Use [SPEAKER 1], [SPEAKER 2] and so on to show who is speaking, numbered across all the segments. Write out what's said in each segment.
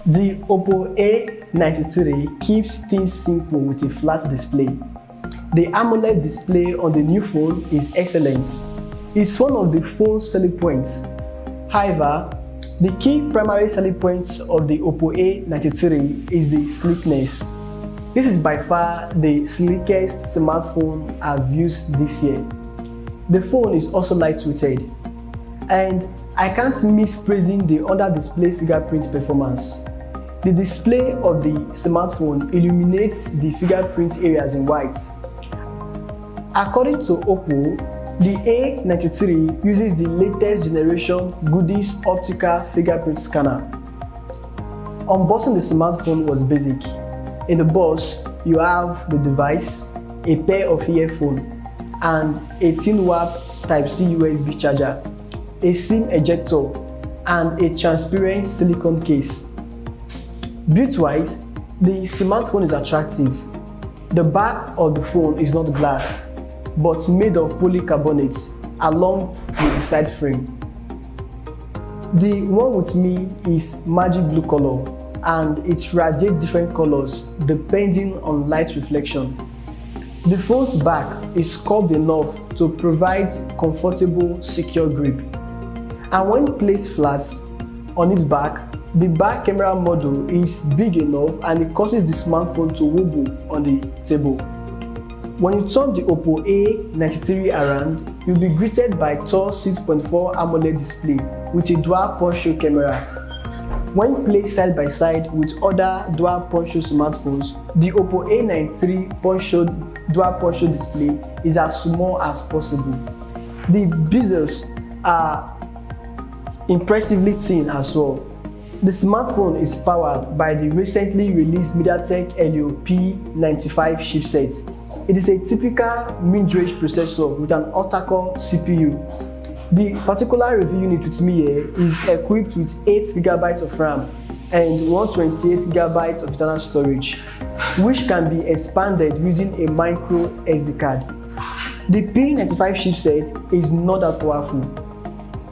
[SPEAKER 1] The Oppo A93 keeps things simple with a flat display. The AMOLED display on the new phone is excellent. It's one of the phone's selling points. However, the key primary selling point of the Oppo A93 is the sleekness. This is by far the sleekest smartphone I've used this year. The phone is also lightweighted, and I can't miss praising the under-display fingerprint performance. The display of the smartphone illuminates the fingerprint areas in white. According to Oppo, the A93 uses the latest generation Goodix optical fingerprint scanner. Unboxing the smartphone was basic. In the box, you have the device, a pair of earphones, and a 10W Type-C USB charger, a SIM ejector, and a transparent silicone case. Built-wise, the smartphone is attractive. The back of the phone is not glass, but made of polycarbonate along with the side frame. The one with me is magic blue color, and it radiates different colors depending on light reflection. The phone's back is curved enough to provide comfortable, secure grip. And when placed flat on its back, the back camera module is big enough and it causes the smartphone to wobble on the table. When you turn the Oppo A93 around, you'll be greeted by tall 6.4 AMOLED display with a dual punch-hole camera. When placed side by side with other dual punch-hole smartphones, the Oppo A93 dual punch-hole display is as small as possible. The bezels are impressively thin as well. The smartphone is powered by the recently released MediaTek Helio P95 chipset. It is a typical mid-range processor with an octa-core CPU. The particular review unit with me here is equipped with 8GB of RAM and 128GB of internal storage, which can be expanded using a micro SD card. The P95 chipset is not that powerful.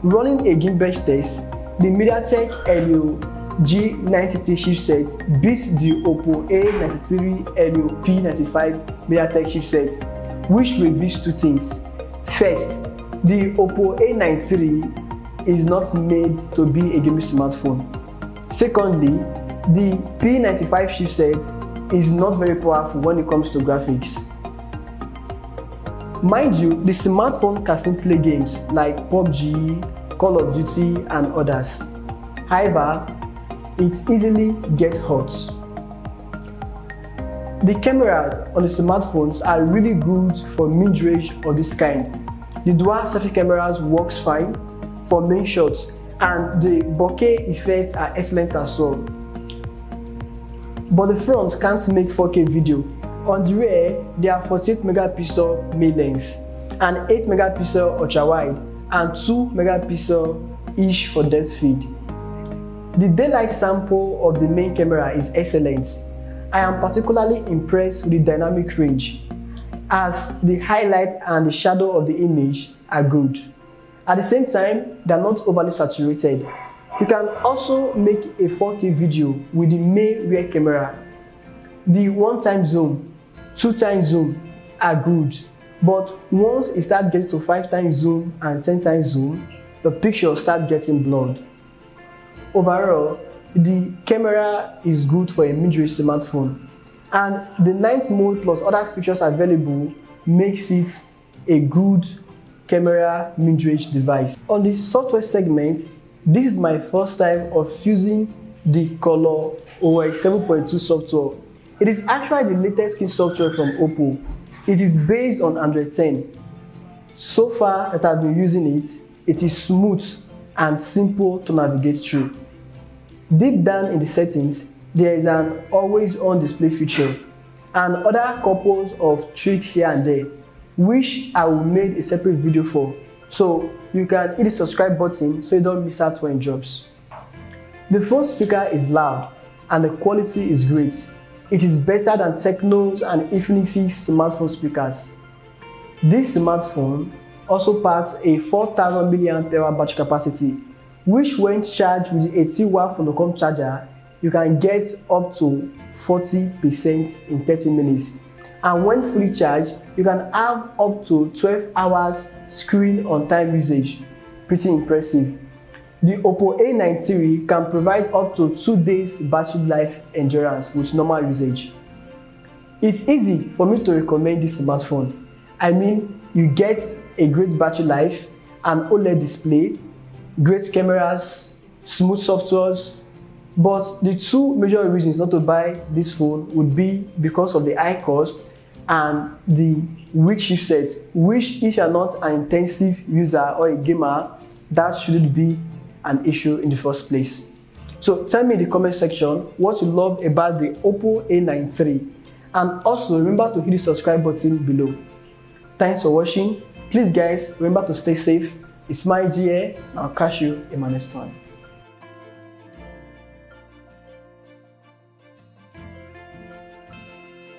[SPEAKER 1] Running a Geekbench test, the MediaTek Helio G90T chipset beats the Oppo A93 Helio P95 MediaTek chipset, which reveals two things. First, the Oppo A93 is not made to be a gaming smartphone. Secondly, the P95 chipset is not very powerful when it comes to graphics. Mind you, the smartphone can still play games like PUBG, Call of Duty, and others. However, it easily gets hot. The cameras on the smartphones are really good for mid-range of this kind. The dual selfie cameras works fine for main shots, and the bokeh effects are excellent as well. But the front can't make 4K video. On the rear, there are 48MP main lens, and 8MP ultra wide, and 2MP each for depth feed. The daylight sample of the main camera is excellent. I am particularly impressed with the dynamic range, as the highlight and the shadow of the image are good. At the same time, they are not overly saturated. You can also make a 4K video with the main rear camera. The 1x zoom, 2x zoom are good, but once it starts getting to 5x zoom and 10x zoom, the picture starts getting blurred. Overall, the camera is good for a mid-range smartphone, and the night mode plus other features available makes it a good camera mid-range device. On the software segment, this is my first time of using the Color OS 7.2 software. It is actually the latest key software from Oppo. It is based on Android 10. So far that I've been using it, it is smooth and simple to navigate through. Deep down in the settings, there is an always-on display feature and other couples of tricks here and there, which I will make a separate video for, so you can hit the subscribe button so you don't miss out when it drops. The phone speaker is loud and the quality is great. It is better than Tecno's and Infinix's smartphone speakers. This smartphone also packs a 4000 mAh battery capacity, which when charged with the 80W Phonocom charger you can get up to 40% in 30 minutes. And when fully charged, you can have up to 12 hours screen on time usage. Pretty impressive. The Oppo A9 III can provide up to 2 days battery life endurance with normal usage. It's easy for me to recommend this smartphone. I mean, you get a great battery life, an OLED display, great cameras, smooth softwares, but the two major reasons not to buy this phone would be because of the high cost and the weak chipset, which if you are not an intensive user or a gamer, that shouldn't be an issue in the first place. So tell me in the comment section what you love about the Oppo A9 III, and also remember to hit the subscribe button below. Thanks for watching. Please guys, remember to stay safe. It's my GA, and I'll catch you in my next one.